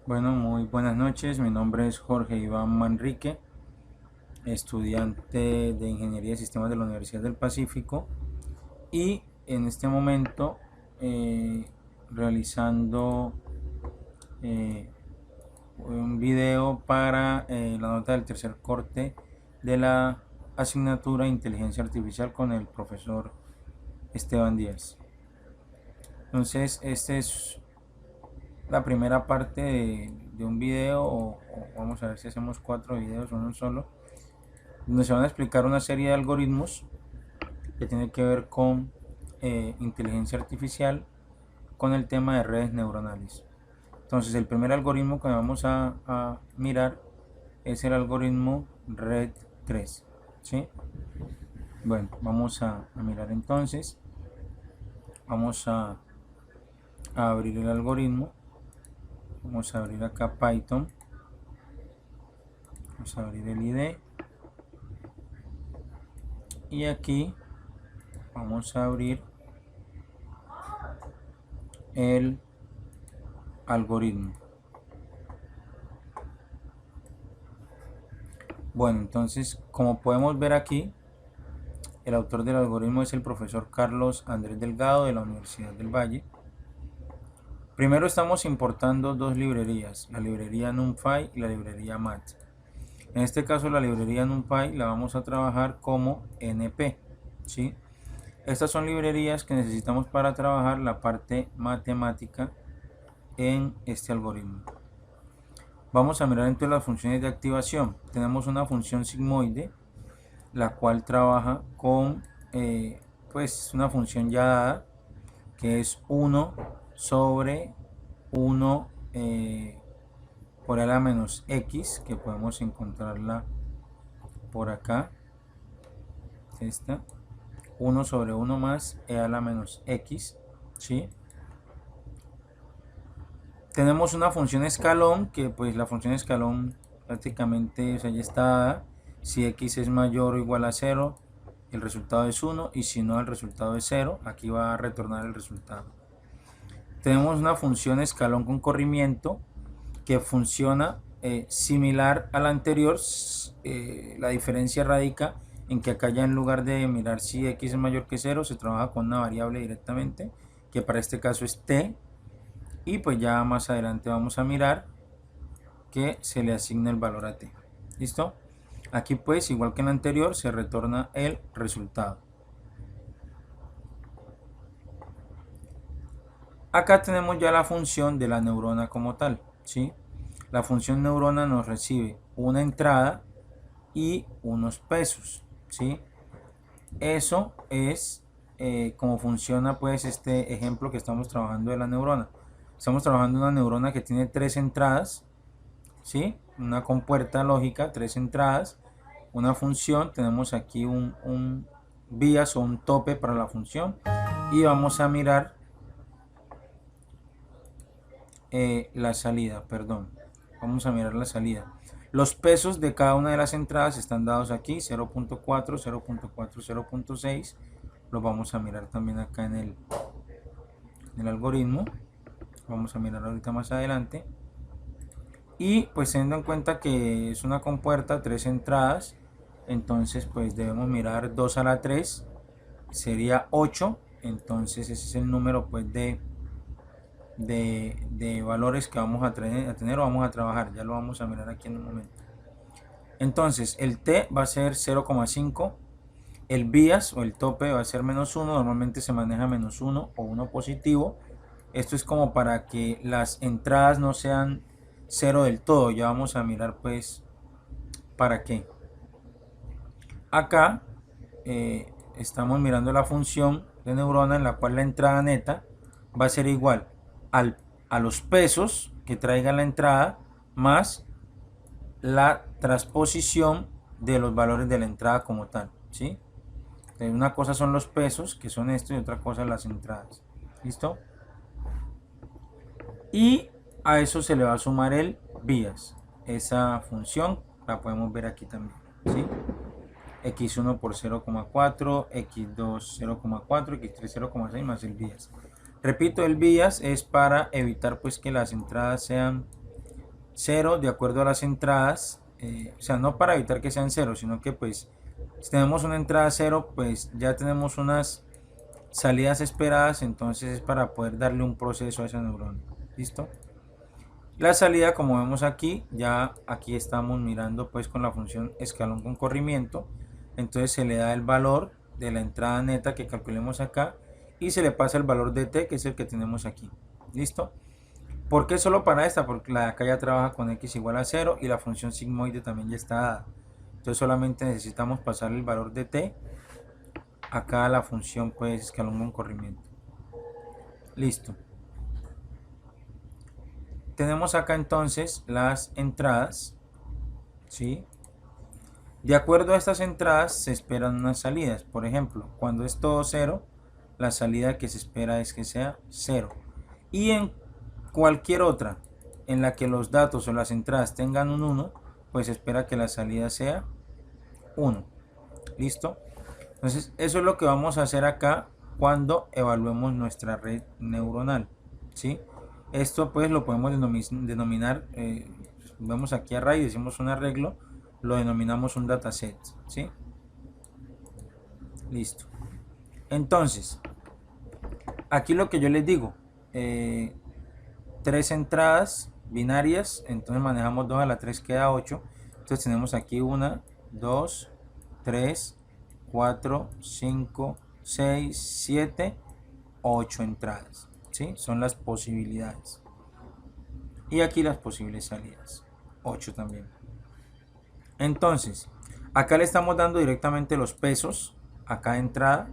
Bueno, muy buenas noches. Mi nombre es Jorge Iván Manrique, estudiante de Ingeniería de Sistemas de la Universidad del Pacífico y en este momento realizando eh, un video para la nota del tercer corte de la asignatura Inteligencia Artificial con el profesor Esteban Díaz. Entonces, este es la primera parte de un video o vamos a ver si hacemos 4 videos o uno solo, donde se van a explicar una serie de algoritmos que tienen que ver con inteligencia artificial con el tema de redes neuronales. Entonces el primer algoritmo que vamos a mirar es el algoritmo red 3, ¿sí? Bueno, vamos a mirar entonces, vamos a abrir el algoritmo, vamos a abrir acá Python, vamos a abrir el IDE y aquí vamos a abrir el algoritmo. Bueno, entonces como podemos ver aquí, el autor del algoritmo es el profesor Carlos Andrés Delgado de la Universidad del Valle. Primero estamos importando dos librerías, la librería NumPy y la librería Math. En este caso la librería NumPy la vamos a trabajar como NP, ¿sí? Estas son librerías que necesitamos para trabajar la parte matemática en este algoritmo. Vamos a mirar entonces las funciones de activación. Tenemos una función sigmoide, la cual trabaja con pues una función ya dada, que es 1 sobre 1 por a la menos x, que podemos encontrarla por acá. Esta 1 sobre 1 más e a la menos x, ¿sí? Tenemos una función escalón, que pues la función escalón prácticamente, o sea, ya está dada. Si x es mayor o igual a 0, el resultado es 1, y si no, el resultado es 0. Aquí va a retornar el resultado. Tenemos una función escalón con corrimiento que funciona similar a la anterior. La diferencia radica en que acá ya en lugar de mirar si x es mayor que 0, se trabaja con una variable directamente, que para este caso es t, y pues ya más adelante vamos a mirar que se le asigna el valor a t. ¿Listo? Aquí pues, igual que en la anterior, se retorna el resultado. Acá tenemos ya la función de la neurona como tal, ¿sí? La función neurona nos recibe una entrada y unos pesos, ¿sí? Eso es como funciona pues este ejemplo que estamos trabajando de la neurona. Estamos trabajando una neurona que tiene 3 entradas, ¿sí? Una compuerta lógica, 3 entradas, una función, tenemos aquí un vías o un tope para la función, y vamos a mirar la salida, perdón. Vamos a mirar la salida. Los pesos de cada una de las entradas están dados aquí, 0.4, 0.4, 0.6. Los vamos a mirar también acá en el algoritmo. Vamos a mirar ahorita más adelante. Y pues teniendo en cuenta que es una compuerta, 3 entradas, entonces pues debemos mirar 2 a la 3, sería 8. Entonces ese es el número pues de valores que vamos a tener o vamos a trabajar. Ya lo vamos a mirar aquí en un momento. Entonces el t va a ser 0,5, el bias o el tope va a ser -1, normalmente se maneja -1 o 1 positivo. Esto es como para que las entradas no sean 0 del todo. Ya vamos a mirar pues para qué. Acá estamos mirando la función de neurona en la cual la entrada neta va a ser igual a los pesos que traiga la entrada más la transposición de los valores de la entrada como tal, ¿sí? Una cosa son los pesos, que son estos, y otra cosa las entradas. ¿Listo? Y a eso se le va a sumar el vías. Esa función la podemos ver aquí también, ¿sí? x1 por 0,4, x2 0,4, x3 0,6 más el vías. Repito, el vías es para evitar pues que las entradas sean 0 de acuerdo a las entradas, o sea, no para evitar que sean 0, sino que pues si tenemos una entrada 0, pues ya tenemos unas salidas esperadas, entonces es para poder darle un proceso a esa neurona. ¿Listo? La salida, como vemos aquí, ya aquí estamos mirando pues con la función escalón con corrimiento, entonces se le da el valor de la entrada neta que calculemos acá y se le pasa el valor de t, que es el que tenemos aquí. ¿Listo? ¿Por qué solo para esta? Porque la de acá ya trabaja con x igual a 0 y la función sigmoide también ya está dada. Entonces solamente necesitamos pasar el valor de t acá a la función pues escalón con corrimiento. Listo. Tenemos acá entonces las entradas, ¿sí? De acuerdo a estas entradas se esperan unas salidas. Por ejemplo, cuando es todo 0, la salida que se espera es que sea 0. Y en cualquier otra en la que los datos o las entradas tengan un 1, pues se espera que la salida sea 1. ¿Listo? Entonces, eso es lo que vamos a hacer acá cuando evaluemos nuestra red neuronal, ¿sí? Esto pues lo podemos denominar, vemos aquí a raíz, decimos un arreglo, lo denominamos un dataset, ¿sí? Listo. Entonces, aquí lo que yo les digo, 3 entradas binarias, entonces manejamos 2 a la 3 queda 8. Entonces tenemos aquí 1, 2, 3, 4, 5, 6, 7, 8 entradas, ¿sí? Son las posibilidades. Y aquí las posibles salidas, 8 también. Entonces, acá le estamos dando directamente los pesos a cada entrada,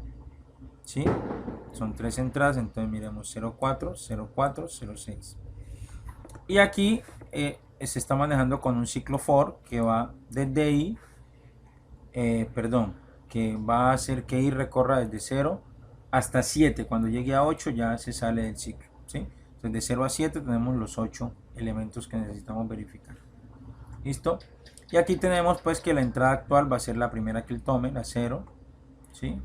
¿sí? Son 3 entradas, entonces miremos 04, 04, 06. Y aquí se está manejando con un ciclo for que va desde i, que va a hacer que i recorra desde 0 hasta 7. Cuando llegue a 8 ya se sale del ciclo, ¿sí? Entonces de 0 a 7 tenemos los 8 elementos que necesitamos verificar. ¿Listo? Y aquí tenemos pues que la entrada actual va a ser la primera que él tome, la 0, ¿sí?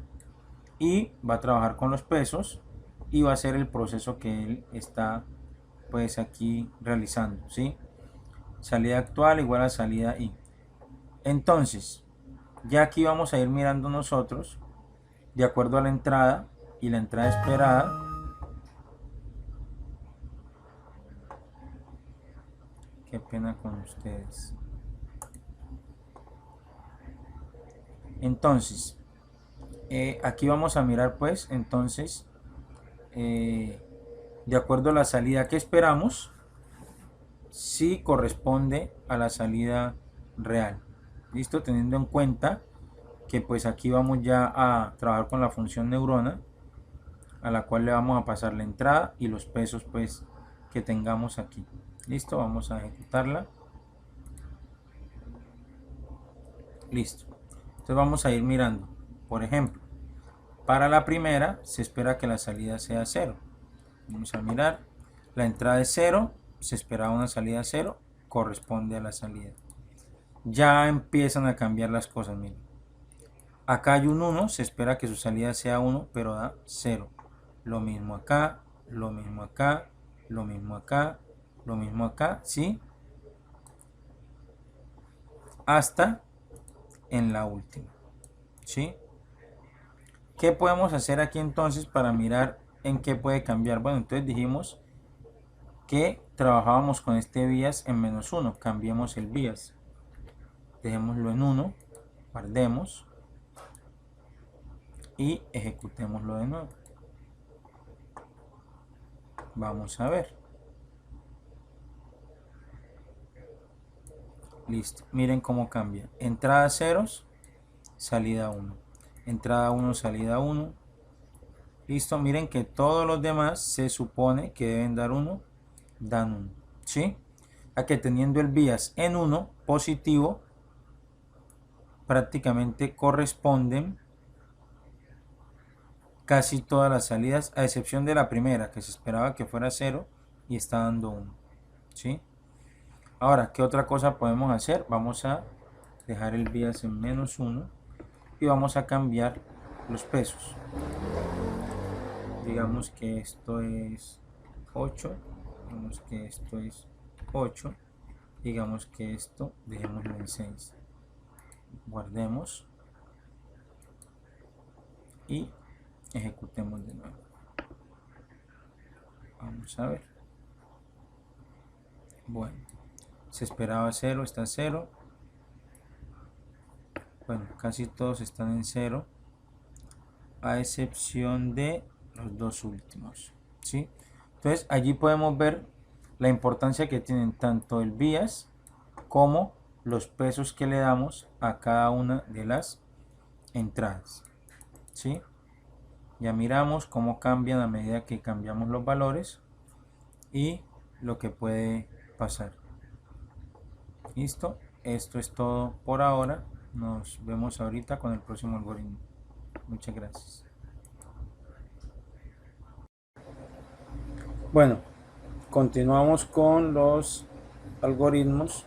Y va a trabajar con los pesos y va a ser el proceso que él está pues aquí realizando, ¿sí? Salida actual igual a salida i. Entonces, ya aquí vamos a ir mirando nosotros, de acuerdo a la entrada y la entrada esperada, qué pena con ustedes. Entonces, aquí vamos a mirar pues, entonces, de acuerdo a la salida que esperamos, si corresponde a la salida real. ¿Listo? Teniendo en cuenta que pues aquí vamos ya a trabajar con la función neurona, a la cual le vamos a pasar la entrada y los pesos pues que tengamos aquí. Listo, vamos a ejecutarla. Listo. Entonces vamos a ir mirando. Por ejemplo, para la primera se espera que la salida sea 0. Vamos a mirar. La entrada es 0, se esperaba una salida 0, corresponde a la salida. Ya empiezan a cambiar las cosas, miren. Acá hay un 1, se espera que su salida sea 1, pero da 0. Lo mismo acá, lo mismo acá, lo mismo acá, lo mismo acá, ¿sí? Hasta en la última, ¿sí? ¿Qué podemos hacer aquí entonces para mirar en qué puede cambiar? Bueno, entonces dijimos que trabajábamos con este bias en -1. Cambiemos el bias. Dejémoslo en 1, guardemos y ejecutémoslo de nuevo. Vamos a ver. Listo. Miren cómo cambia. Entrada ceros, salida 1. Entrada 1, salida 1. Listo. Miren que todos los demás se supone que deben dar 1, dan 1. ¿Sí? A que teniendo el bias en 1, positivo, prácticamente corresponden casi todas las salidas, a excepción de la primera, que se esperaba que fuera 0 y está dando 1. ¿Sí? Ahora, ¿qué otra cosa podemos hacer? Vamos a dejar el bias en -1 y vamos a cambiar los pesos. Digamos que esto es 8, digamos que esto es 8 digamos que esto dejémoslo en 6, guardemos y ejecutemos de nuevo. Vamos a ver. Bueno, se esperaba 0, está 0. Bueno, casi todos están en 0, a excepción de los dos últimos, ¿sí? Entonces allí podemos ver la importancia que tienen tanto el bias como los pesos que le damos a cada una de las entradas, ¿sí? Ya miramos cómo cambian a medida que cambiamos los valores y lo que puede pasar. Listo, esto es todo por ahora. Nos vemos ahorita con el próximo algoritmo. Muchas gracias. Bueno, continuamos con los algoritmos.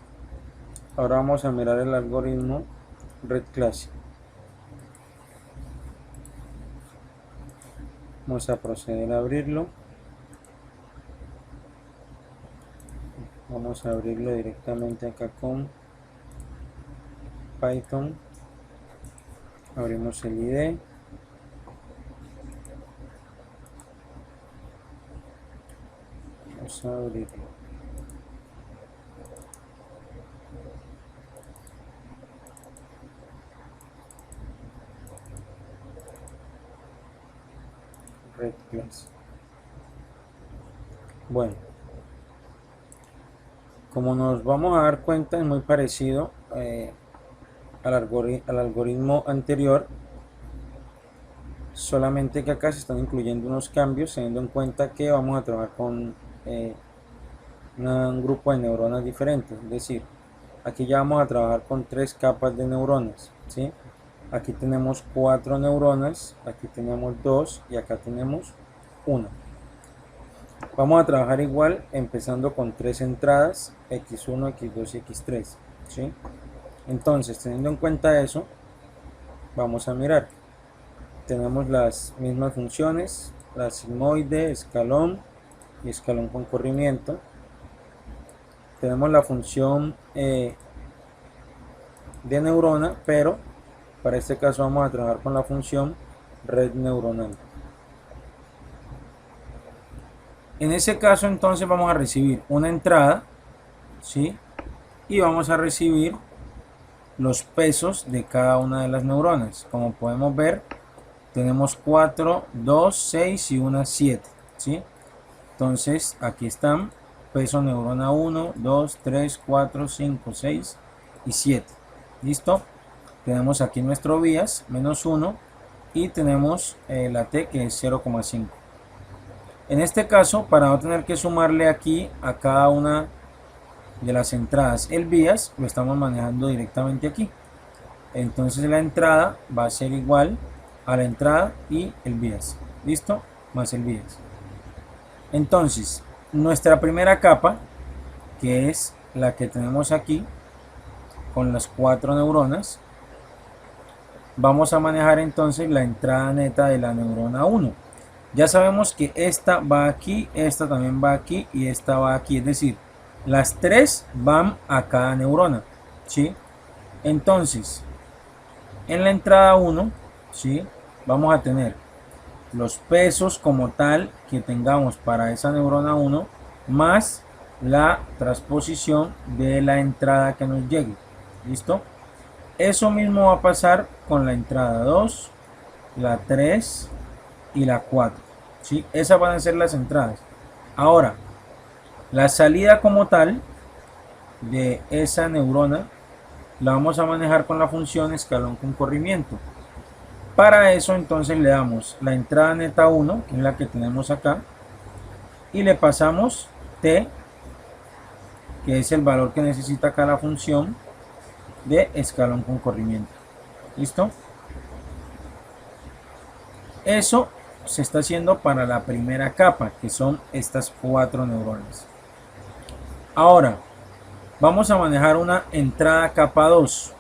Ahora vamos a mirar el algoritmo Red Classic. Vamos a proceder a abrirlo. Vamos a abrirlo directamente acá con Python. Abrimos el IDE. Vamos a abrirlo. Red Classic. Bueno, como nos vamos a dar cuenta, es muy parecido al algoritmo anterior, solamente que acá se están incluyendo unos cambios, teniendo en cuenta que vamos a trabajar con un grupo de neuronas diferentes. Es decir, aquí ya vamos a trabajar con 3 capas de neuronas, ¿sí? Aquí tenemos 4 neuronas, aquí tenemos 2 y acá tenemos 1. Vamos a trabajar igual, empezando con 3 entradas, x1, x2 y x3, ¿sí? Entonces, teniendo en cuenta eso, vamos a mirar. Tenemos las mismas funciones, la sigmoide, escalón y escalón con corrimiento. Tenemos la función de neurona, pero para este caso vamos a trabajar con la función red neuronal. En ese caso entonces vamos a recibir una entrada, ¿sí? Y vamos a recibir los pesos de cada una de las neuronas. Como podemos ver, tenemos 4, 2, 6 y una 7, ¿sí? Entonces aquí están peso neurona 1, 2, 3, 4, 5, 6 y 7. ¿Listo? Tenemos aquí nuestro bias, menos 1, y tenemos la t que es 0,5. En este caso, para no tener que sumarle aquí a cada una de las entradas el bias, lo estamos manejando directamente aquí. Entonces la entrada va a ser igual a la entrada y el bias. ¿Listo? Más el bias. Entonces, nuestra primera capa, que es la que tenemos aquí, con las 4 neuronas, vamos a manejar entonces la entrada neta de la neurona 1. Ya sabemos que esta va aquí, esta también va aquí y esta va aquí. Es decir, las 3 van a cada neurona, ¿sí? Entonces, en la entrada 1, ¿sí? Vamos a tener los pesos como tal que tengamos para esa neurona 1 más la transposición de la entrada que nos llegue. ¿Listo? Eso mismo va a pasar con la entrada 2, la 3 y la 4, ¿sí? Esas van a ser las entradas. Ahora, la salida como tal de esa neurona la vamos a manejar con la función escalón con corrimiento. Para eso entonces le damos la entrada neta 1, que es la que tenemos acá, y le pasamos t, que es el valor que necesita acá la función de escalón con corrimiento. ¿Listo? Eso se está haciendo para la primera capa, que son estas 4 neuronas. Ahora, vamos a manejar una entrada capa 2,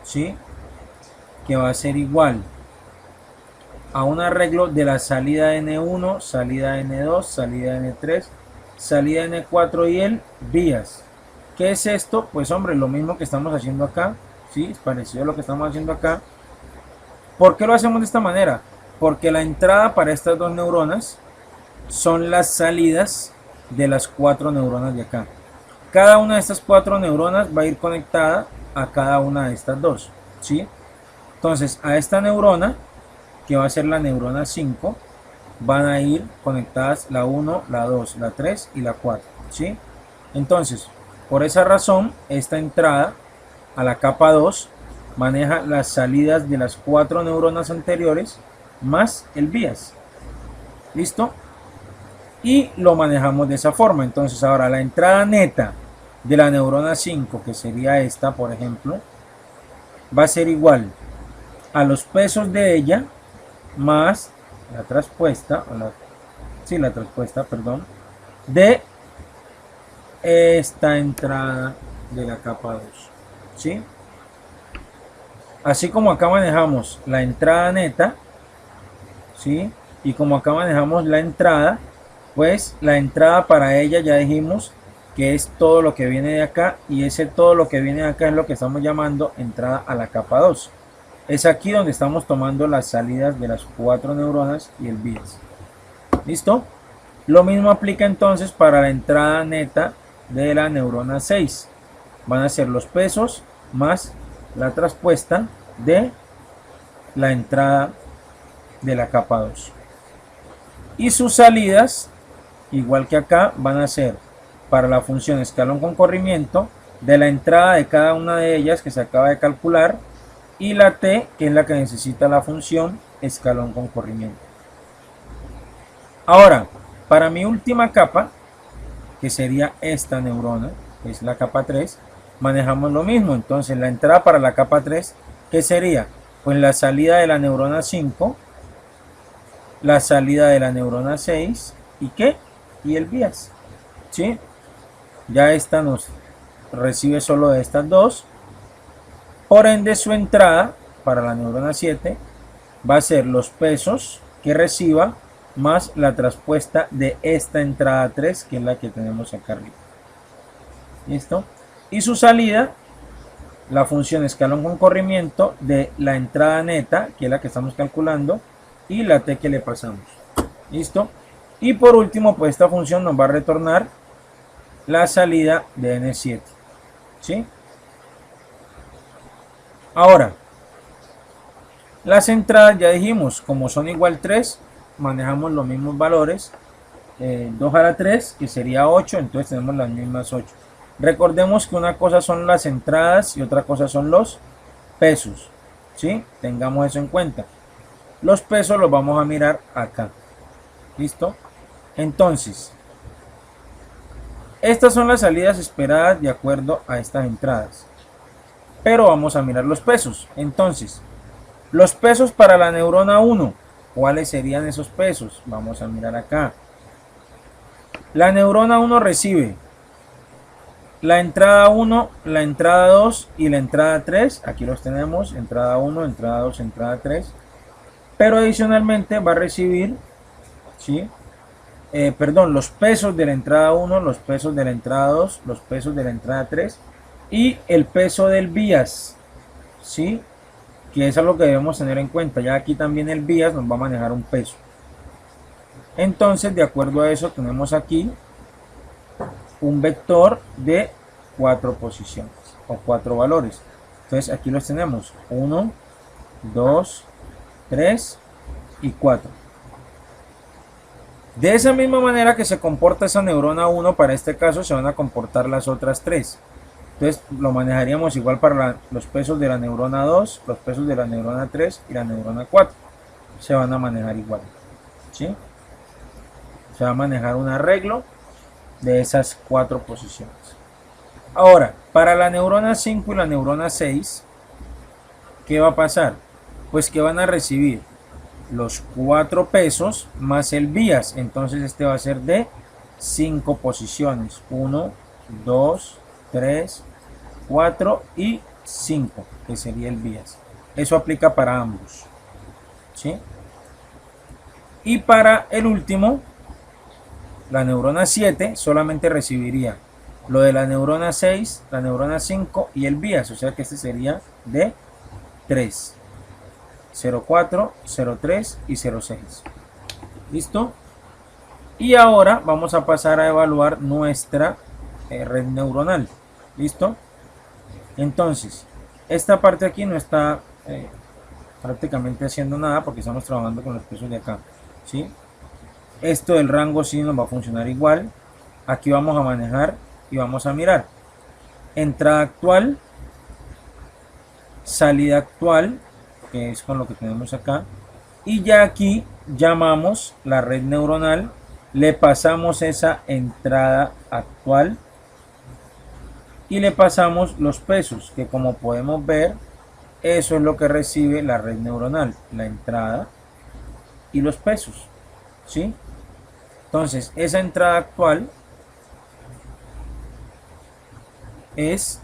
¿sí? Que va a ser igual a un arreglo de la salida N1, salida N2, salida N3, salida N4 y el bias, ¿Qué es esto? Pues hombre, lo mismo que estamos haciendo acá, ¿sí? Es parecido a lo que estamos haciendo acá. ¿Por qué lo hacemos de esta manera? Porque la entrada para estas dos neuronas son las salidas de las 4 neuronas de acá. Cada una de estas 4 neuronas va a ir conectada a cada una de estas dos, ¿sí? Entonces, a esta neurona, que va a ser la neurona 5, van a ir conectadas la 1, la 2, la 3 y la 4, ¿sí? Entonces, por esa razón, esta entrada a la capa 2 maneja las salidas de las 4 neuronas anteriores más el bias. ¿Listo? Y lo manejamos de esa forma. Entonces, ahora la entrada neta de la neurona 5, que sería esta, por ejemplo, va a ser igual a los pesos de ella más la traspuesta, la traspuesta, perdón, de esta entrada de la capa 2, ¿sí? Así como acá manejamos la entrada neta, ¿sí? Y como acá manejamos la entrada, pues la entrada para ella ya dijimos que es todo lo que viene de acá, y ese todo lo que viene de acá es lo que estamos llamando entrada a la capa 2. Es aquí donde estamos tomando las salidas de las 4 neuronas y el bias. ¿Listo? Lo mismo aplica entonces para la entrada neta de la neurona 6. Van a ser los pesos más la traspuesta de la entrada de la capa 2. Y sus salidas, igual que acá, van a ser para la función escalón con corrimiento de la entrada de cada una de ellas que se acaba de calcular, y la t, que es la que necesita la función escalón con corrimiento. Ahora, para mi última capa, que sería esta neurona, que es la capa 3, manejamos lo mismo. Entonces la entrada para la capa 3, ¿qué sería? Pues la salida de la neurona 5, la salida de la neurona 6, ¿y qué? Y el bias, ¿sí? Ya esta nos recibe solo de estas dos. Por ende, su entrada para la neurona 7 va a ser los pesos que reciba más la traspuesta de esta entrada 3, que es la que tenemos acá arriba. ¿Listo? Y su salida, la función escalón con corrimiento de la entrada neta, que es la que estamos calculando, y la t que le pasamos. ¿Listo? Y por último, pues esta función nos va a retornar la salida de n7. ¿Sí? Ahora, las entradas ya dijimos, como son igual 3, manejamos los mismos valores. 2 a la 3, que sería 8, entonces tenemos las mismas 8. Recordemos que una cosa son las entradas y otra cosa son los pesos, ¿sí? Tengamos eso en cuenta. Los pesos los vamos a mirar acá. ¿Listo? Entonces, estas son las salidas esperadas de acuerdo a estas entradas. Pero vamos a mirar los pesos. Entonces, los pesos para la neurona 1, ¿cuáles serían esos pesos? Vamos a mirar acá. La neurona 1 recibe la entrada 1, la entrada 2 y la entrada 3. Aquí los tenemos, entrada 1, entrada 2, entrada 3. Pero adicionalmente va a recibir, ¿sí? Los pesos de la entrada 1, los pesos de la entrada 2, los pesos de la entrada 3 y el peso del bias, ¿sí? Que es algo que debemos tener en cuenta. Ya aquí también el bias nos va a manejar un peso. Entonces, de acuerdo a eso, tenemos aquí un vector de 4 posiciones o 4 valores. Entonces, aquí los tenemos: 1, 2, 3 y 4. De esa misma manera que se comporta esa neurona 1, para este caso se van a comportar las otras 3. Entonces lo manejaríamos igual para los pesos de la neurona 2, los pesos de la neurona 3 y la neurona 4. Se van a manejar igual, ¿sí? Se va a manejar un arreglo de esas 4 posiciones. Ahora, para la neurona 5 y la neurona 6, ¿qué va a pasar? Pues que van a recibir los 4 pesos más el bias. Entonces este va a ser de 5 posiciones: 1, 2, 3, 4 y 5, que sería el bias. Eso aplica para ambos, ¿sí? Y para el último, la neurona 7 solamente recibiría lo de la neurona 6, la neurona 5 y el bias, o sea que este sería de 3, 0,4, 0,3 y 0,6. ¿Listo? Y ahora vamos a pasar a evaluar nuestra red neuronal. ¿Listo? Entonces, esta parte aquí no está prácticamente haciendo nada porque estamos trabajando con los pesos de acá. ¿Sí? Esto del rango sí nos va a funcionar igual. Aquí vamos a manejar y vamos a mirar entrada actual, salida actual, que es con lo que tenemos acá, y ya aquí llamamos la red neuronal, le pasamos esa entrada actual y le pasamos los pesos, que como podemos ver, eso es lo que recibe la red neuronal, la entrada y los pesos, ¿sí? Entonces, esa entrada actual es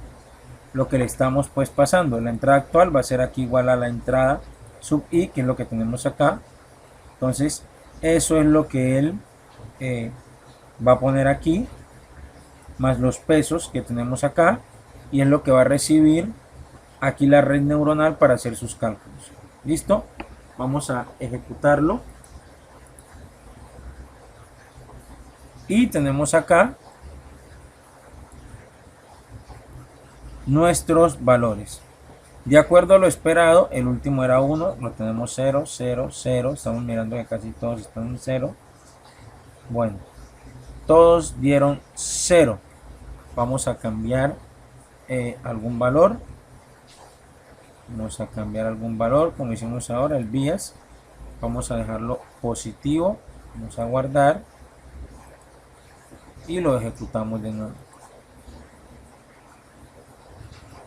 lo que le estamos pues pasando. La entrada actual va a ser aquí igual a la entrada sub i, que es lo que tenemos acá. Entonces, eso es lo que él va a poner aquí, más los pesos que tenemos acá, y es lo que va a recibir aquí la red neuronal para hacer sus cálculos. ¿Listo? Vamos a ejecutarlo. Y tenemos acá nuestros valores. De acuerdo a lo esperado, el último era 1, lo tenemos 0, 0, 0. Estamos mirando que casi todos están en 0. Bueno, todos dieron 0. Vamos a cambiar algún valor. Vamos a cambiar algún valor, como hicimos ahora, el bias. Vamos a dejarlo positivo. Vamos a guardar. Y lo ejecutamos de nuevo.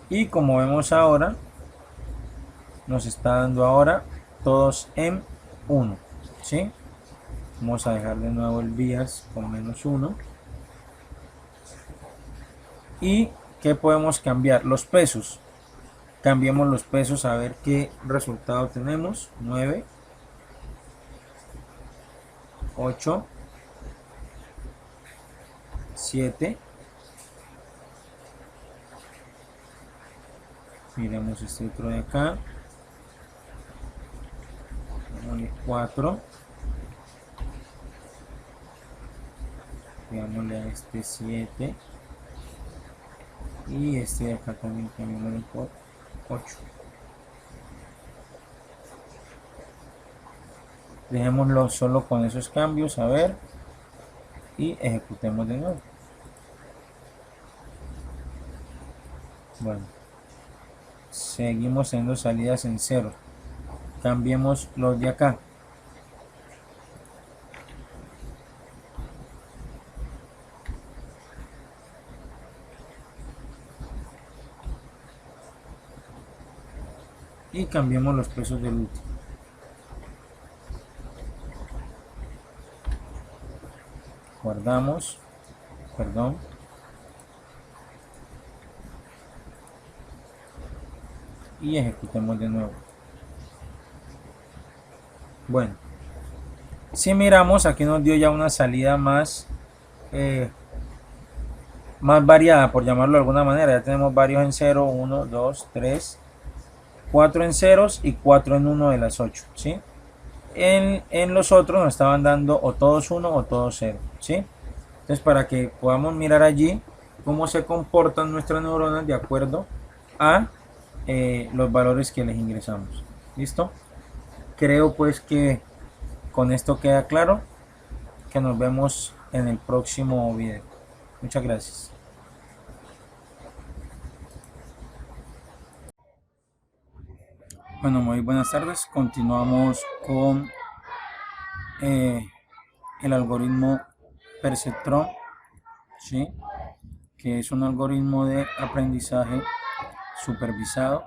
Y como vemos ahora, nos está dando ahora todos en 1. ¿Sí? Vamos a dejar de nuevo el bias con menos 1. ¿Y qué podemos cambiar? Los pesos. Cambiemos los pesos a ver qué resultado tenemos. 9, 8, 7. Miremos este otro de acá. 4. Veámosle a este 7. Y este de acá también cambiémosle por 8. Dejémoslo solo con esos cambios, a ver. Y ejecutemos de nuevo. Bueno. Seguimos teniendo salidas en 0. Cambiemos los de acá. Y cambiemos los pesos del último. Guardamos. Perdón. Y ejecutemos de nuevo. Bueno, si miramos, aquí nos dio ya una salida más variada, por llamarlo de alguna manera. Ya tenemos varios en 0, 1, 2, 3, 4 en ceros y 4 en 1 de las 8, ¿sí? En los otros nos estaban dando o todos 1 o todos 0, ¿sí? Entonces, para que podamos mirar allí cómo se comportan nuestras neuronas de acuerdo a los valores que les ingresamos. ¿Listo? Creo pues que con esto queda claro, que nos vemos en el próximo video. Muchas gracias. Bueno, muy buenas tardes. Continuamos con el algoritmo Perceptron, ¿sí? Que es un algoritmo de aprendizaje supervisado.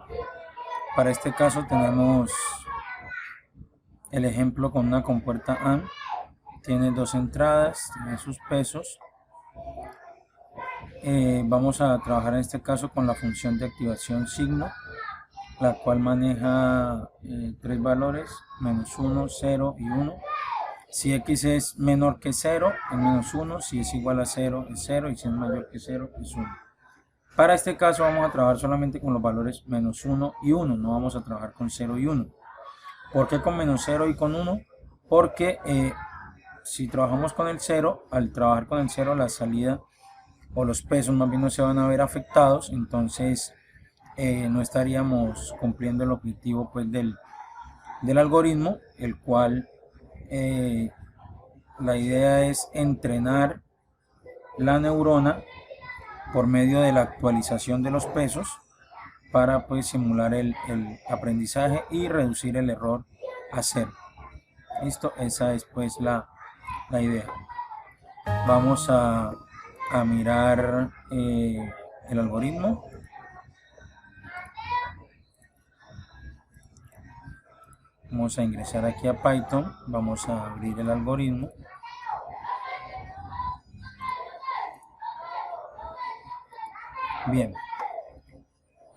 Para este caso tenemos el ejemplo con una compuerta AND. Tiene dos entradas, tiene sus pesos. Vamos a trabajar en este caso con la función de activación signo, la cual maneja tres valores, menos 1, 0 y 1. Si x es menor que 0 es menos 1, si es igual a 0 es 0 y si es mayor que 0 es 1. Para este caso vamos a trabajar solamente con los valores menos 1 y 1, no vamos a trabajar con 0 y 1. ¿Por qué con menos 0 y con 1? Porque si trabajamos con el 0, al trabajar con el 0 la salida o los pesos más bien no se van a ver afectados, entonces no estaríamos cumpliendo el objetivo pues del algoritmo, el cual la idea es entrenar la neurona por medio de la actualización de los pesos para pues simular el aprendizaje y reducir el error a 0. Listo, esa es pues la idea. Vamos a mirar el algoritmo. Vamos a ingresar aquí a Python, vamos a abrir el algoritmo. Bien,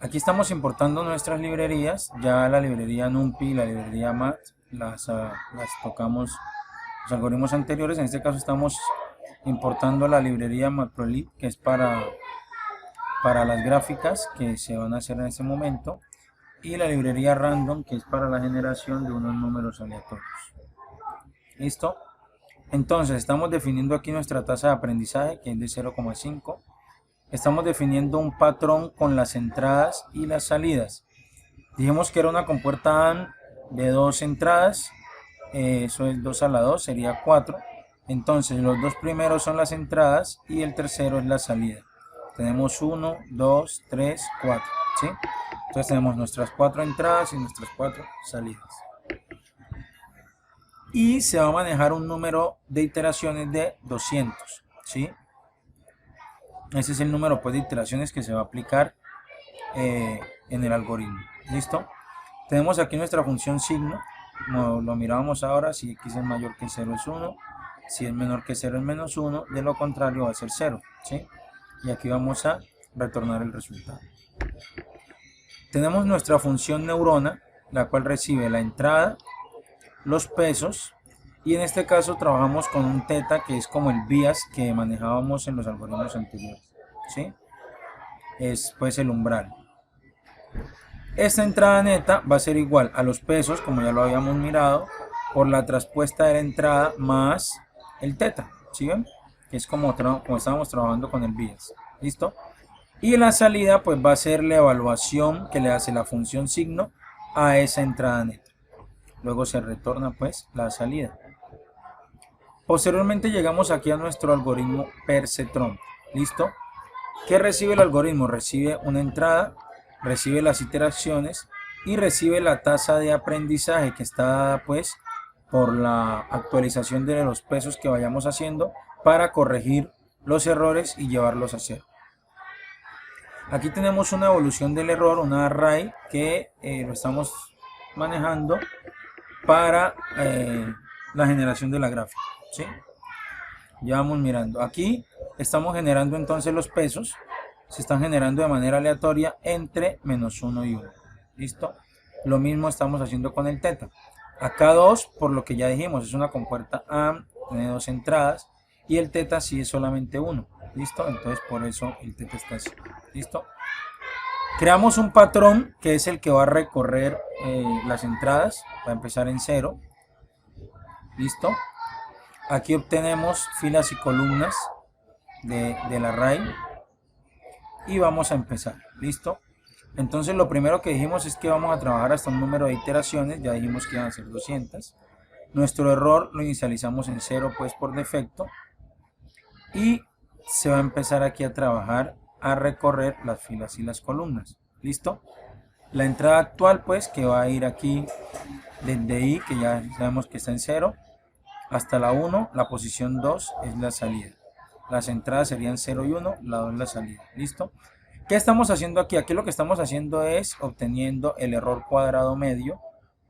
aquí estamos importando nuestras librerías, ya la librería NumPy y la librería Math las tocamos los algoritmos anteriores. En este caso estamos importando la librería Matplotlib, que es para las gráficas que se van a hacer en este momento, y la librería Random, que es para la generación de unos números aleatorios. ¿Listo? Entonces estamos definiendo aquí nuestra tasa de aprendizaje, que es de 0,5. Estamos definiendo un patrón con las entradas y las salidas. Dijimos que era una compuerta AND de 2 entradas, eso es 2 a la 2, sería 4. Entonces los dos primeros son las entradas y el tercero es la salida. Tenemos 1, 2, 3, 4, ¿sí? Entonces tenemos nuestras 4 entradas y nuestras 4 salidas. Y se va a manejar un número de iteraciones de 200, ¿sí? Ese es el número pues, de iteraciones que se va a aplicar en el algoritmo. ¿Listo? Tenemos aquí nuestra función signo. Como lo mirábamos ahora, si x es mayor que 0 es 1. Si es menor que 0 es menos 1. De lo contrario va a ser 0. ¿Sí? Y aquí vamos a retornar el resultado. Tenemos nuestra función neurona, la cual recibe la entrada, los pesos, y en este caso trabajamos con un teta, que es como el bias que manejábamos en los algoritmos anteriores, ¿sí? Es pues el umbral. Esta entrada neta va a ser igual a los pesos, como ya lo habíamos mirado, por la traspuesta de la entrada más el teta, ¿sí ven? Que es como estábamos trabajando con el bias. ¿Listo? Y la salida pues va a ser la evaluación que le hace la función signo a esa entrada neta. Luego se retorna pues la salida. Posteriormente llegamos aquí a nuestro algoritmo perceptron. ¿Listo? ¿Qué recibe el algoritmo? Recibe una entrada, recibe las iteraciones y recibe la tasa de aprendizaje que está dada pues por la actualización de los pesos que vayamos haciendo para corregir los errores y llevarlos a cero. Aquí tenemos una evolución del error, una array que lo estamos manejando para la generación de la gráfica, ¿sí? Ya vamos mirando. Aquí estamos generando entonces los pesos. Se están generando de manera aleatoria entre menos 1 y 1. ¿Listo? Lo mismo estamos haciendo con el teta. Acá 2, por lo que ya dijimos, es una compuerta AND, tiene 2 entradas. Y el teta sí es solamente 1. ¿Listo? Entonces por eso el teta está así. ¿Listo? Creamos un patrón que es el que va a recorrer las entradas. Va a empezar en 0. ¿Listo? Aquí obtenemos filas y columnas del array. Y vamos a empezar. ¿Listo? Entonces lo primero que dijimos es que vamos a trabajar hasta un número de iteraciones. Ya dijimos que iban a ser 200. Nuestro error lo inicializamos en 0 pues por defecto. Y se va a empezar aquí a trabajar, a recorrer las filas y las columnas. ¿Listo? La entrada actual pues que va a ir aquí desde I, que ya sabemos que está en 0, hasta la 1, la posición 2 es la salida. Las entradas serían 0 y 1, la 2 es la salida. ¿Listo? ¿Qué estamos haciendo aquí? Aquí lo que estamos haciendo es obteniendo el error cuadrado medio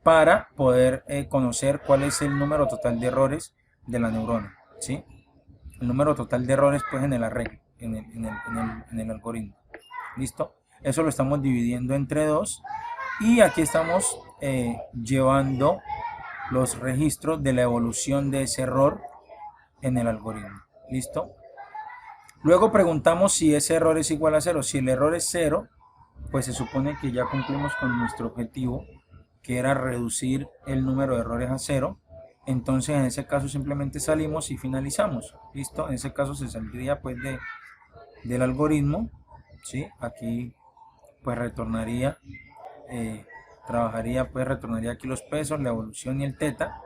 para poder conocer cuál es el número total de errores de la neurona. ¿Sí? El número total de errores pues en el arreglo, en el algoritmo. ¿Listo? Eso lo estamos dividiendo entre 2 y aquí estamos llevando los registros de la evolución de ese error en el algoritmo. ¿Listo? Luego preguntamos si ese error es igual a 0. Si el error es 0, pues se supone que ya cumplimos con nuestro objetivo, que era reducir el número de errores a 0. Entonces en ese caso simplemente salimos y finalizamos. ¿Listo? En ese caso se saldría pues del algoritmo, ¿sí? Aquí pues retornaría, retornaría aquí los pesos, la evolución y el teta.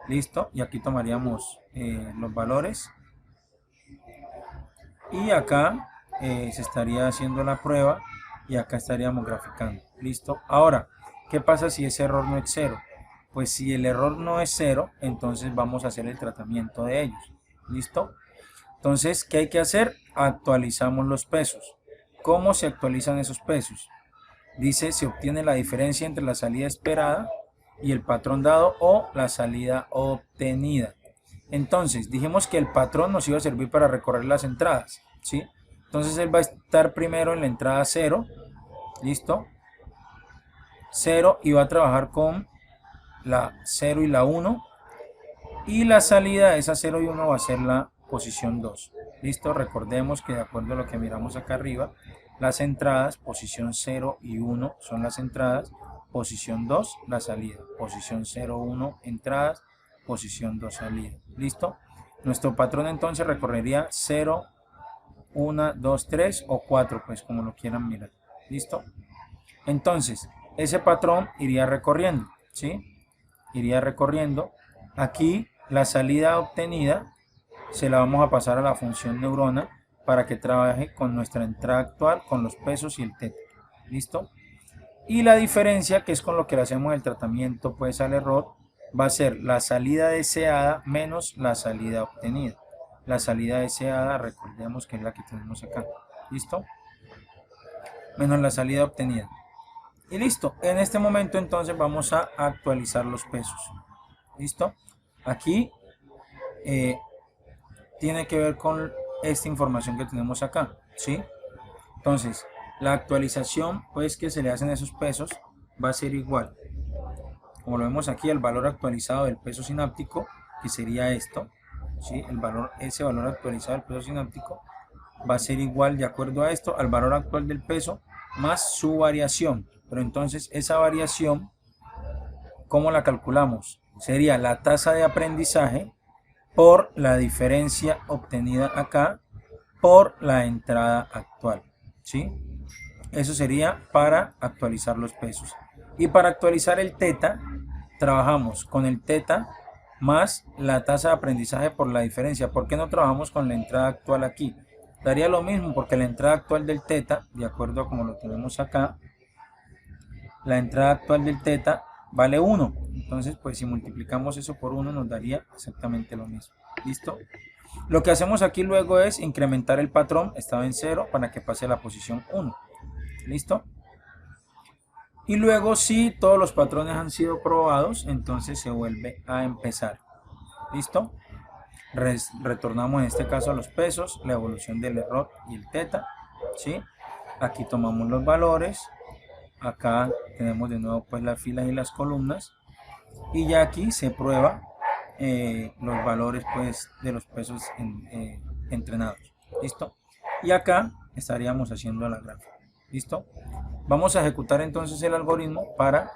¿Listo? Y aquí tomaríamos los valores. Y acá se estaría haciendo la prueba y acá estaríamos graficando. ¿Listo? Ahora, ¿qué pasa si ese error no es 0? Pues si el error no es 0, entonces vamos a hacer el tratamiento de ellos. ¿Listo? Entonces, ¿qué hay que hacer? Actualizamos los pesos. ¿Cómo se actualizan esos pesos? Dice, se obtiene la diferencia entre la salida esperada y el patrón dado o la salida obtenida. Entonces, dijimos que el patrón nos iba a servir para recorrer las entradas, ¿sí? Entonces, él va a estar primero en la entrada 0, ¿listo? 0, y va a trabajar con la 0 y la 1. Y la salida de esa 0 y 1 va a ser la posición 2. ¿Listo? Recordemos que de acuerdo a lo que miramos acá arriba, las entradas, posición 0 y 1 son las entradas, posición 2 la salida, posición 0, 1 entradas, posición 2 salida. ¿Listo? Nuestro patrón entonces recorrería 0, 1, 2, 3 o 4, pues como lo quieran mirar. ¿Listo? Entonces, ese patrón iría recorriendo, ¿sí? Iría recorriendo. Aquí la salida obtenida se la vamos a pasar a la función neurona para que trabaje con nuestra entrada actual, con los pesos y el teta. ¿Listo? Y la diferencia, que es con lo que le hacemos el tratamiento pues al error, va a ser la salida deseada menos la salida obtenida. La salida deseada, recordemos que es la que tenemos acá. ¿Listo? Menos la salida obtenida. Y listo. En este momento entonces vamos a actualizar los pesos. ¿Listo? Aquí tiene que ver con esta información que tenemos acá, ¿sí? Entonces, la actualización pues que se le hacen a esos pesos va a ser igual, como lo vemos aquí, el valor actualizado del peso sináptico, que sería esto, ¿sí? Ese valor actualizado del peso sináptico va a ser igual, de acuerdo a esto, al valor actual del peso más su variación. Pero entonces esa variación, ¿cómo la calculamos? Sería la tasa de aprendizaje por la diferencia obtenida acá por la entrada actual, ¿sí? Eso sería para actualizar los pesos. Y para actualizar el teta, trabajamos con el teta más la tasa de aprendizaje por la diferencia. ¿Por qué no trabajamos con la entrada actual aquí? Daría lo mismo, porque la entrada actual del teta, de acuerdo a como lo tenemos acá, la entrada actual del teta vale 1. Entonces, pues si multiplicamos eso por 1 nos daría exactamente lo mismo. ¿Listo? Lo que hacemos aquí luego es incrementar el patrón, estaba en 0, para que pase a la posición 1. ¿Listo? Y luego, si todos los patrones han sido probados, entonces se vuelve a empezar. ¿Listo? Retornamos en este caso a los pesos, la evolución del error y el teta. ¿Sí? Aquí tomamos los valores. Acá tenemos de nuevo pues las filas y las columnas. Y ya aquí se prueba los valores pues de los pesos entrenados. ¿Listo? Y acá estaríamos haciendo la gráfica. ¿Listo? Vamos a ejecutar entonces el algoritmo para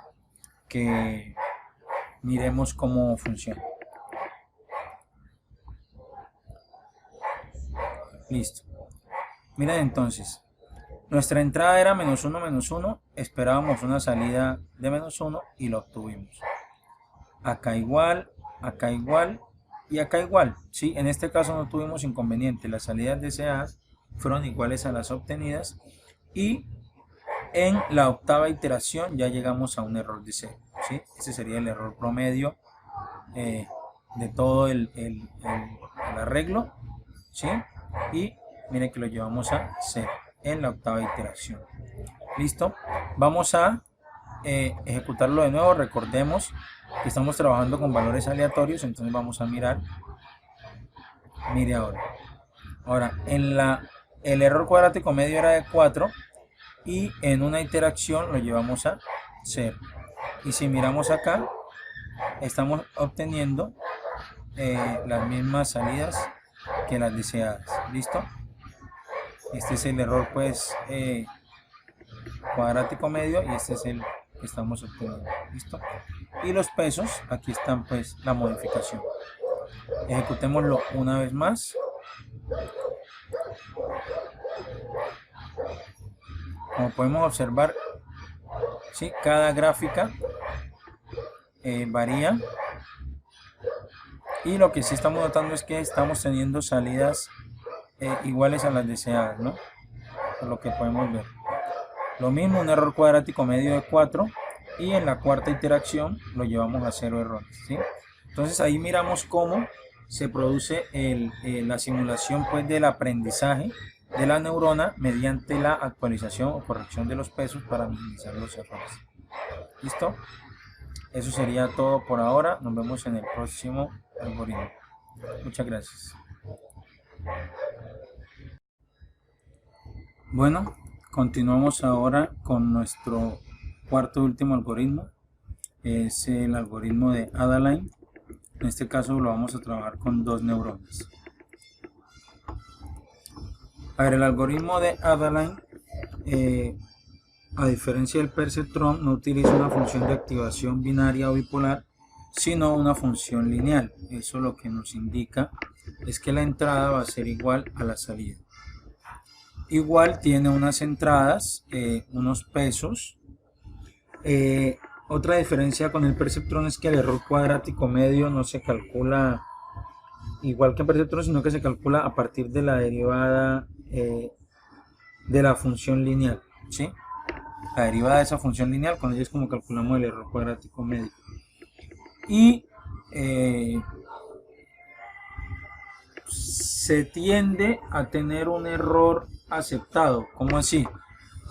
que miremos cómo funciona. Listo. Miren entonces, nuestra entrada era -1, -1, esperábamos una salida de -1 y lo obtuvimos. Acá igual y acá igual. ¿Sí? En este caso no tuvimos inconveniente, las salidas deseadas fueron iguales a las obtenidas y en la octava iteración ya llegamos a un error de 0. ¿Sí? Ese sería el error promedio de todo el arreglo. ¿Sí? Y miren que lo llevamos a 0 en la octava iteración. Listo. Vamos a ejecutarlo de nuevo. Recordemos que estamos trabajando con valores aleatorios, entonces vamos a mirar. Mire ahora el error cuadrático medio era de 4 y en una iteración lo llevamos a 0. Y si miramos acá, estamos obteniendo las mismas salidas que las deseadas. ¿Listo? Este es el error pues cuadrático medio, y este es el que estamos obteniendo. ¿Listo? Y los pesos, aquí están pues la modificación. Ejecutémoslo una vez más. Como podemos observar, ¿sí? Cada gráfica varía, y lo que sí estamos notando es que estamos teniendo salidas iguales a las deseadas, ¿no? Por lo que podemos ver. Lo mismo, un error cuadrático medio de 4, y en la cuarta iteración lo llevamos a 0 errores, ¿sí? Entonces ahí miramos cómo se produce la simulación pues del aprendizaje de la neurona mediante la actualización o corrección de los pesos para minimizar los errores. ¿Listo? Eso sería todo por ahora. Nos vemos en el próximo algoritmo. Muchas gracias. Bueno, continuamos ahora con nuestro cuarto y último algoritmo. Es el algoritmo de Adaline. En este caso lo vamos a trabajar con dos neuronas. A ver, el algoritmo de Adaline, a diferencia del perceptrón, no utiliza una función de activación binaria o bipolar, sino una función lineal. Eso lo que nos indica es que la entrada va a ser igual a la salida. Igual tiene unas entradas, unos pesos. Otra diferencia con el perceptrón es que el error cuadrático medio no se calcula igual que en perceptrón, sino que se calcula a partir de la derivada de la función lineal, ¿sí? La derivada de esa función lineal, con ella es como calculamos el error cuadrático medio. Y se tiende a tener un error aceptado. ¿Cómo así?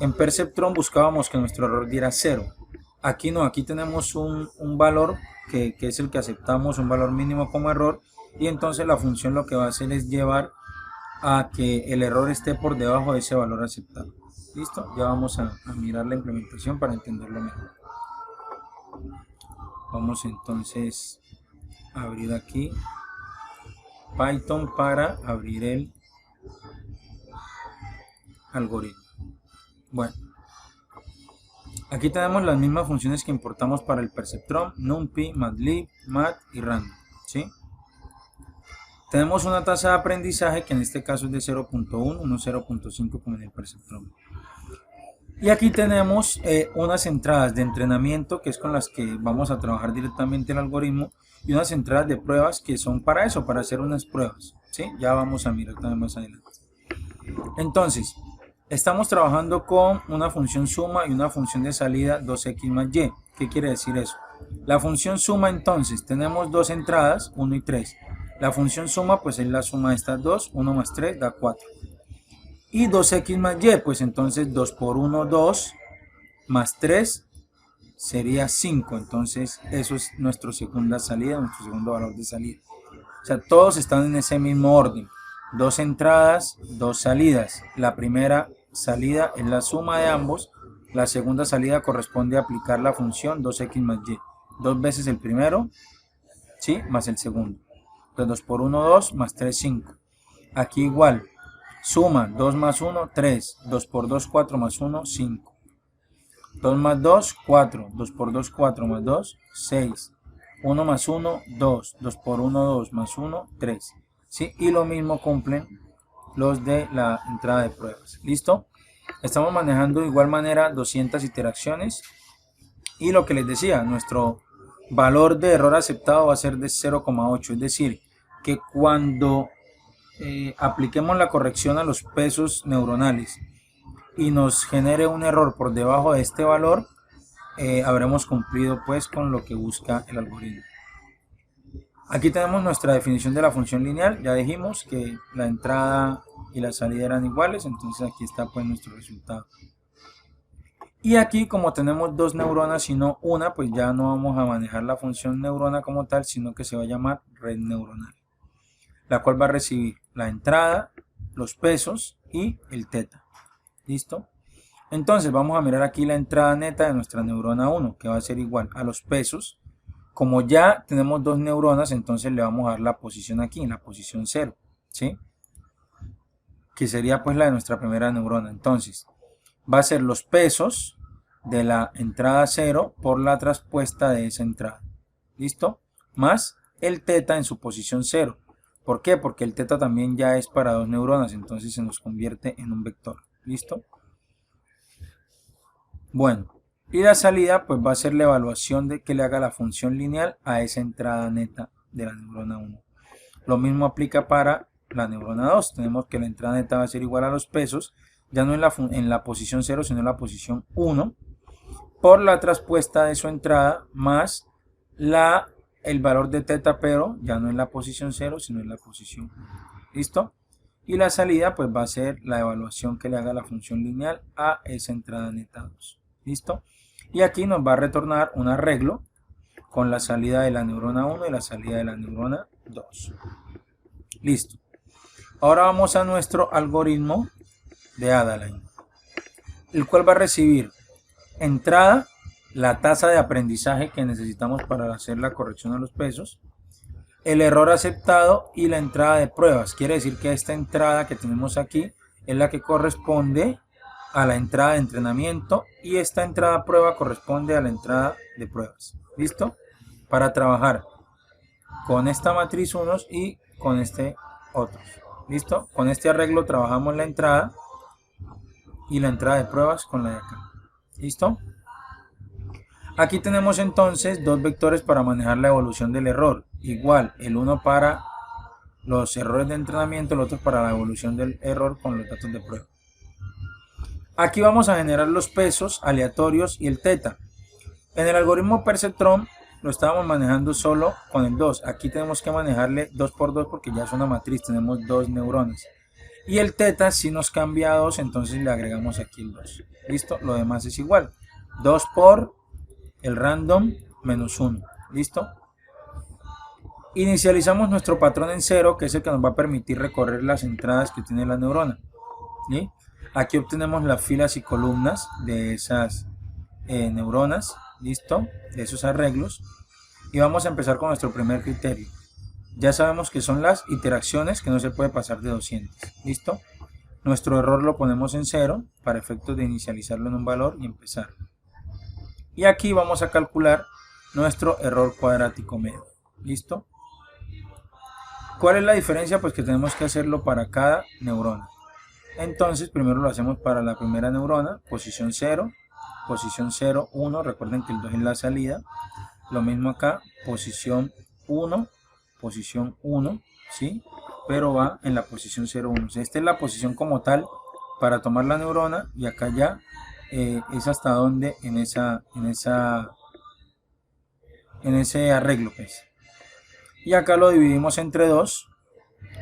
En perceptrón buscábamos que nuestro error diera 0. Aquí no, aquí tenemos un valor que es el que aceptamos, un valor mínimo como error, y entonces la función lo que va a hacer es llevar a que el error esté por debajo de ese valor aceptado. ¿Listo? Ya vamos a mirar la implementación para entenderlo mejor. Vamos entonces a abrir aquí Python para abrir el algoritmo. Bueno, aquí tenemos las mismas funciones que importamos para el perceptrón: numpy, mathlib, mat y random, ¿sí? Tenemos una tasa de aprendizaje que en este caso es de 0.1, no 0.5 como en el perceptrón. Y aquí tenemos unas entradas de entrenamiento, que es con las que vamos a trabajar directamente el algoritmo, y unas entradas de pruebas que son para eso, para hacer unas pruebas, ¿sí? Ya vamos a mirar también más adelante. Entonces, estamos trabajando con una función suma y una función de salida 2x más y. ¿Qué quiere decir eso? La función suma, entonces, tenemos dos entradas, 1 y 3. La función suma, pues es la suma de estas dos, 1 más 3 da 4. Y 2x más y, pues entonces 2 por 1, 2, más 3 sería 5. Entonces eso es nuestra segunda salida, nuestro segundo valor de salida. O sea, todos están en ese mismo orden. Dos entradas, dos salidas. La primera salida es la suma de ambos. La segunda salida corresponde a aplicar la función 2x más y. Dos veces el primero, ¿sí? Más el segundo. Entonces 2 por 1, 2, más 3, 5. Aquí igual. Suma 2 más 1, 3. 2 por 2, 4 más 1, 5. 2 más 2, 4. 2 por 2, 4 más 2, 6. 1 más 1, 2. 2 por 1, 2 más 1, 3. ¿Sí? Y lo mismo cumplen los de la entrada de pruebas. ¿Listo? Estamos manejando de igual manera 200 iteraciones. Y lo que les decía, nuestro valor de error aceptado va a ser de 0,8. Es decir, que cuando apliquemos la corrección a los pesos neuronales y nos genere un error por debajo de este valor, habremos cumplido pues con lo que busca el algoritmo. Aquí tenemos nuestra definición de la función lineal. Ya dijimos que la entrada y la salida eran iguales, entonces aquí está pues nuestro resultado. Y aquí, como tenemos dos neuronas y no una, pues ya no vamos a manejar la función neurona como tal, sino que se va a llamar red neuronal, la cual va a recibir la entrada, los pesos y el teta. ¿Listo? Entonces vamos a mirar aquí la entrada neta de nuestra neurona 1, que va a ser igual a los pesos como ya tenemos dos neuronas, entonces le vamos a dar la posición aquí, en la posición 0, ¿sí? Que sería pues la de nuestra primera neurona. Entonces, va a ser los pesos de la entrada 0 por la traspuesta de esa entrada. ¿Listo? Más el teta en su posición 0. ¿Por qué? Porque el teta también ya es para dos neuronas, entonces se nos convierte en un vector. ¿Listo? Bueno, y la salida pues va a ser la evaluación de que le haga la función lineal a esa entrada neta de la neurona 1. Lo mismo aplica para la neurona 2. Tenemos que la entrada neta va a ser igual a los pesos, ya no en la posición 0, sino en la posición 1, por la traspuesta de su entrada más el valor de teta, pero ya no en la posición 0, sino en la posición 1. ¿Listo? Y la salida pues va a ser la evaluación que le haga la función lineal a esa entrada neta 2. ¿Listo? Y aquí nos va a retornar un arreglo con la salida de la neurona 1 y la salida de la neurona 2. Listo. Ahora vamos a nuestro algoritmo de Adaline, el cual va a recibir entrada, la tasa de aprendizaje que necesitamos para hacer la corrección de los pesos, el error aceptado y la entrada de pruebas. Quiere decir que esta entrada que tenemos aquí es la que corresponde a la entrada de entrenamiento y esta entrada prueba corresponde a la entrada de pruebas. ¿Listo? Para trabajar con esta matriz unos y con este otros. ¿Listo? Con este arreglo trabajamos la entrada y la entrada de pruebas con la de acá. ¿Listo? Aquí tenemos entonces dos vectores para manejar la evolución del error. Igual, el uno para los errores de entrenamiento, el otro para la evolución del error con los datos de prueba. Aquí vamos a generar los pesos aleatorios y el teta. En el algoritmo Perceptron lo estábamos manejando solo con el 2. Aquí tenemos que manejarle 2 por 2 porque ya es una matriz, tenemos dos neuronas. Y el teta si nos cambia a 2, entonces le agregamos aquí el 2. ¿Listo? Lo demás es igual. 2 por el random menos 1. ¿Listo? Inicializamos nuestro patrón en 0, que es el que nos va a permitir recorrer las entradas que tiene la neurona. ¿Sí? Aquí obtenemos las filas y columnas de esas neuronas. ¿Listo? De esos arreglos. Y vamos a empezar con nuestro primer criterio. Ya sabemos que son las interacciones, que no se puede pasar de 200. ¿Listo? Nuestro error lo ponemos en 0 para efectos de inicializarlo en un valor y empezar. Y aquí vamos a calcular nuestro error cuadrático medio. ¿Listo? ¿Cuál es la diferencia? Pues que tenemos que hacerlo para cada neurona. Entonces primero lo hacemos para la primera neurona, posición 0, posición 0, 1, recuerden que el 2 es la salida. Lo mismo acá, posición 1, posición 1, ¿sí? Pero va en la posición 0, 1. Esta es la posición como tal para tomar la neurona y acá ya es hasta donde en ese arreglo, pues. Y acá lo dividimos entre 2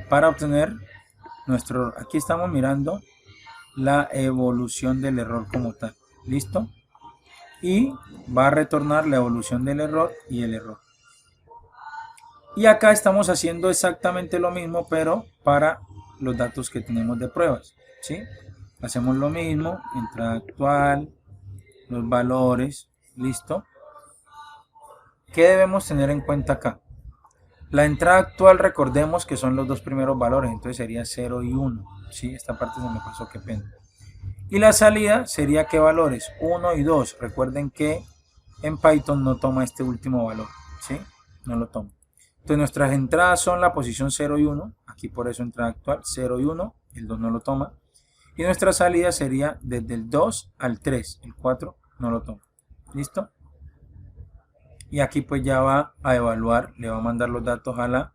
para obtener nuestro, aquí estamos mirando la evolución del error como tal. ¿Listo? Y va a retornar la evolución del error y el error. Y acá estamos haciendo exactamente lo mismo, pero para los datos que tenemos de pruebas. ¿Sí? Hacemos lo mismo, entrada actual, los valores, listo. ¿Qué debemos tener en cuenta acá? La entrada actual, recordemos que son los dos primeros valores, entonces sería 0 y 1. ¿Sí? Esta parte se me pasó, qué pena. Y la salida sería ¿qué valores? 1 y 2. Recuerden que en Python no toma este último valor, ¿sí? No lo toma. Entonces nuestras entradas son la posición 0 y 1. Aquí por eso entrada actual, 0 y 1. El 2 no lo toma. Y nuestra salida sería desde el 2 al 3. El 4 no lo toma. ¿Listo? Y aquí pues ya va a evaluar, le va a mandar los datos a la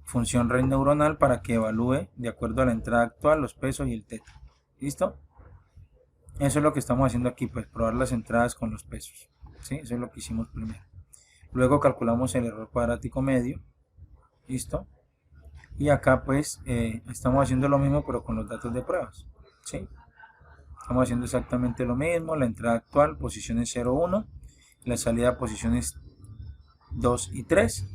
función red neuronal para que evalúe de acuerdo a la entrada actual, los pesos y el teta. ¿Listo? Eso es lo que estamos haciendo aquí, pues probar las entradas con los pesos. ¿Sí? Eso es lo que hicimos primero. Luego calculamos el error cuadrático medio. ¿Listo? Y acá pues estamos haciendo lo mismo pero con los datos de pruebas. ¿Sí? Estamos haciendo exactamente lo mismo. La entrada actual, posiciones 0, 1. La salida, posiciones 2 y 3.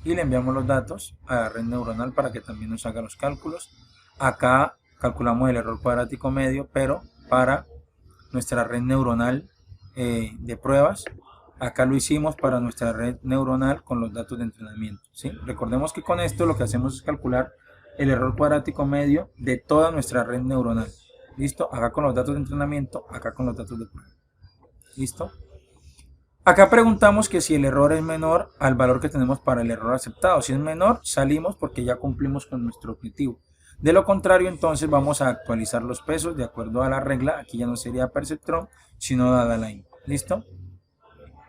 Y le enviamos los datos a la red neuronal para que también nos haga los cálculos. Acá calculamos el error cuadrático medio, pero para nuestra red neuronal de pruebas. Acá lo hicimos para nuestra red neuronal con los datos de entrenamiento, ¿sí? Recordemos que con esto lo que hacemos es calcular el error cuadrático medio de toda nuestra red neuronal. ¿Listo? Acá con los datos de entrenamiento, acá con los datos de prueba. ¿Listo? Acá preguntamos que si el error es menor al valor que tenemos para el error aceptado. Si es menor, salimos porque ya cumplimos con nuestro objetivo. De lo contrario, entonces vamos a actualizar los pesos de acuerdo a la regla. Aquí ya no sería perceptrón, sino data line. ¿Listo?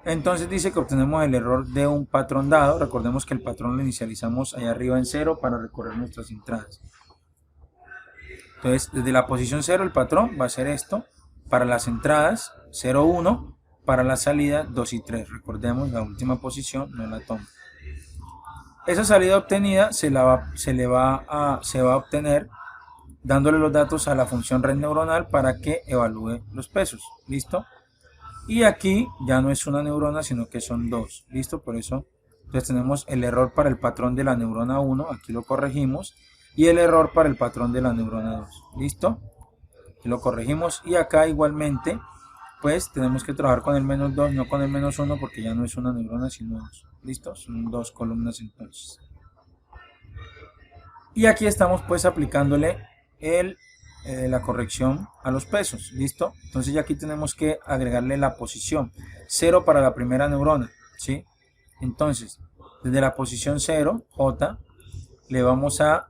Entonces dice que obtenemos el error de un patrón dado. Recordemos que el patrón lo inicializamos allá arriba en 0 para recorrer nuestras entradas. Entonces, desde la posición 0 el patrón va a ser esto. Para las entradas, 0, 1. Para la salida, 2 y 3. Recordemos, la última posición no la toma. Esa salida obtenida se va a obtener dándole los datos a la función red neuronal para que evalúe los pesos. ¿Listo? Y aquí ya no es una neurona, sino que son dos. ¿Listo? Por eso entonces tenemos el error para el patrón de la neurona 1, aquí lo corregimos, y el error para el patrón de la neurona 2. ¿Listo? Aquí lo corregimos y acá igualmente pues tenemos que trabajar con el menos 2, no con el menos 1, porque ya no es una neurona sino 2. ¿Listo? Son dos columnas entonces. Y aquí estamos pues aplicándole la corrección a los pesos. ¿Listo? Entonces ya aquí tenemos que agregarle la posición 0 para la primera neurona, ¿sí? Entonces desde la posición 0, J, le vamos a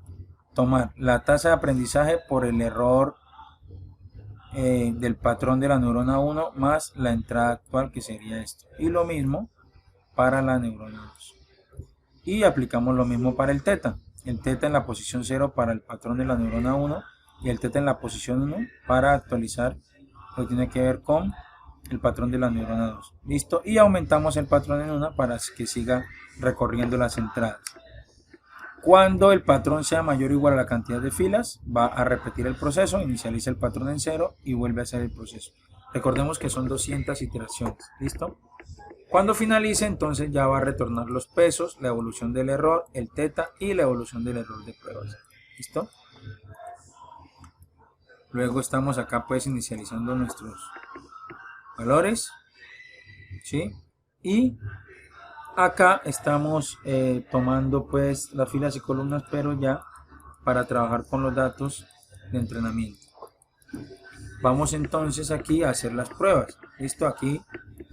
tomar la tasa de aprendizaje por el error del patrón de la neurona 1 más la entrada actual, que sería esto, y lo mismo para la neurona 2. Y aplicamos lo mismo para el teta en la posición 0 para el patrón de la neurona 1 y el teta en la posición 1 para actualizar lo que tiene que ver con el patrón de la neurona 2. Listo, y aumentamos el patrón en 1 para que siga recorriendo las entradas. Cuando el patrón sea mayor o igual a la cantidad de filas, va a repetir el proceso, inicializa el patrón en 0 y vuelve a hacer el proceso. Recordemos que son 200 iteraciones. ¿Listo? Cuando finalice, entonces ya va a retornar los pesos, la evolución del error, el teta y la evolución del error de pruebas. ¿Listo? Luego estamos acá pues inicializando nuestros valores. ¿Sí? Y acá estamos tomando pues las filas y columnas, pero ya para trabajar con los datos de entrenamiento. Vamos entonces aquí a hacer las pruebas. Listo, aquí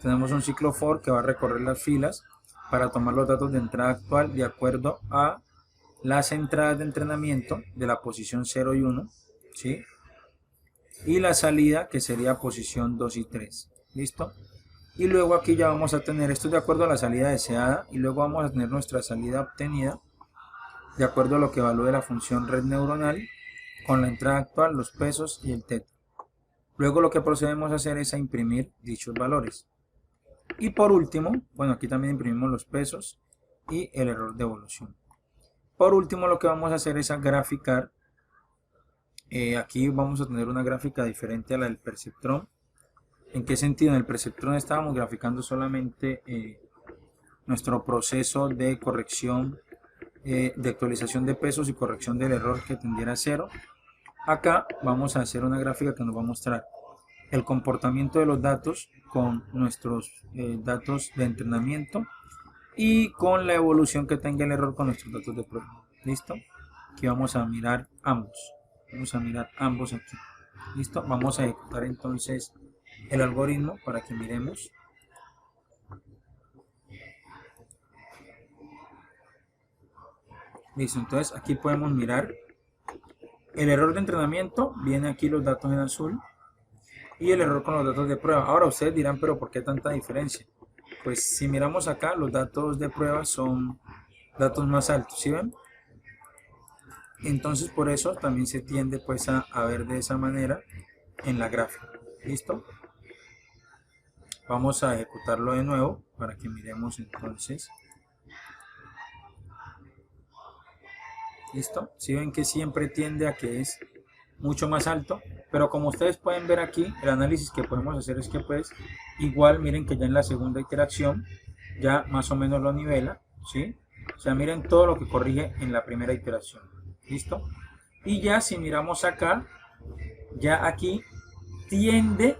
tenemos un ciclo for que va a recorrer las filas para tomar los datos de entrada actual de acuerdo a las entradas de entrenamiento de la posición 0 y 1, ¿sí? Y la salida, que sería posición 2 y 3. ¿Listo? Y luego aquí ya vamos a tener esto de acuerdo a la salida deseada, y luego vamos a tener nuestra salida obtenida de acuerdo a lo que evalúe la función red neuronal con la entrada actual, los pesos y el teta. Luego lo que procedemos a hacer es a imprimir dichos valores. Y por último, bueno, aquí también imprimimos los pesos y el error de evolución. Por último, lo que vamos a hacer es a graficar. Aquí vamos a tener una gráfica diferente a la del perceptrón. ¿En qué sentido? En el perceptrón estábamos graficando solamente nuestro proceso de corrección, de actualización de pesos y corrección del error que tendiera a 0. Acá vamos a hacer una gráfica que nos va a mostrar el comportamiento de los datos con nuestros datos de entrenamiento y con la evolución que tenga el error con nuestros datos de prueba. ¿Listo? Aquí vamos a mirar ambos. Vamos a mirar ambos aquí. ¿Listo? Vamos a ejecutar entonces el algoritmo para que miremos. Listo, entonces aquí podemos mirar el error de entrenamiento, viene aquí los datos en azul, y el error con los datos de prueba. Ahora ustedes dirán, pero ¿por qué tanta diferencia? Pues si miramos acá, los datos de prueba son datos más altos, ¿sí ven? Entonces por eso también se tiende pues a ver de esa manera en la gráfica. ¿Listo? Vamos a ejecutarlo de nuevo para que miremos entonces. ¿Listo? Si ven que siempre tiende a que es mucho más alto, pero como ustedes pueden ver aquí, el análisis que podemos hacer es que pues igual miren que ya en la segunda iteración ya más o menos lo nivela, ¿sí? O sea, miren todo lo que corrige en la primera iteración. ¿Listo? Y ya si miramos acá, ya aquí tiende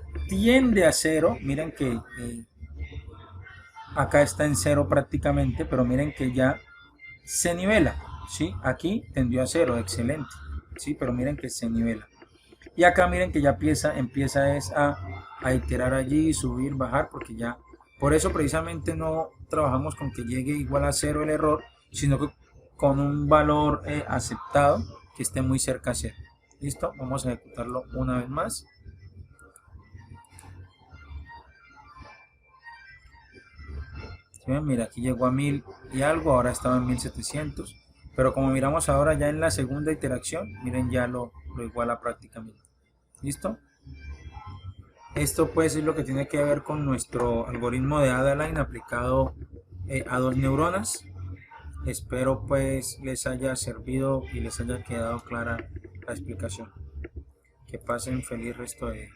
a 0, miren que acá está en 0 prácticamente, pero miren que ya se nivela, ¿sí? Aquí tendió a 0, excelente, ¿sí? Pero miren que se nivela. Y acá miren que ya empieza es a iterar allí, subir, bajar, porque ya, por eso precisamente no trabajamos con que llegue igual a 0 el error, sino que con un valor aceptado que esté muy cerca a 0. ¿Listo? Vamos a ejecutarlo una vez más. ¿Sí ven? Mira, aquí llegó a 1000 y algo, ahora estaba en 1700. Pero como miramos ahora ya en la segunda iteración, miren ya lo iguala prácticamente. ¿Listo? Esto pues es lo que tiene que ver con nuestro algoritmo de Adaline aplicado a 2 neuronas. Espero pues les haya servido y les haya quedado clara la explicación. Que pasen feliz resto de día.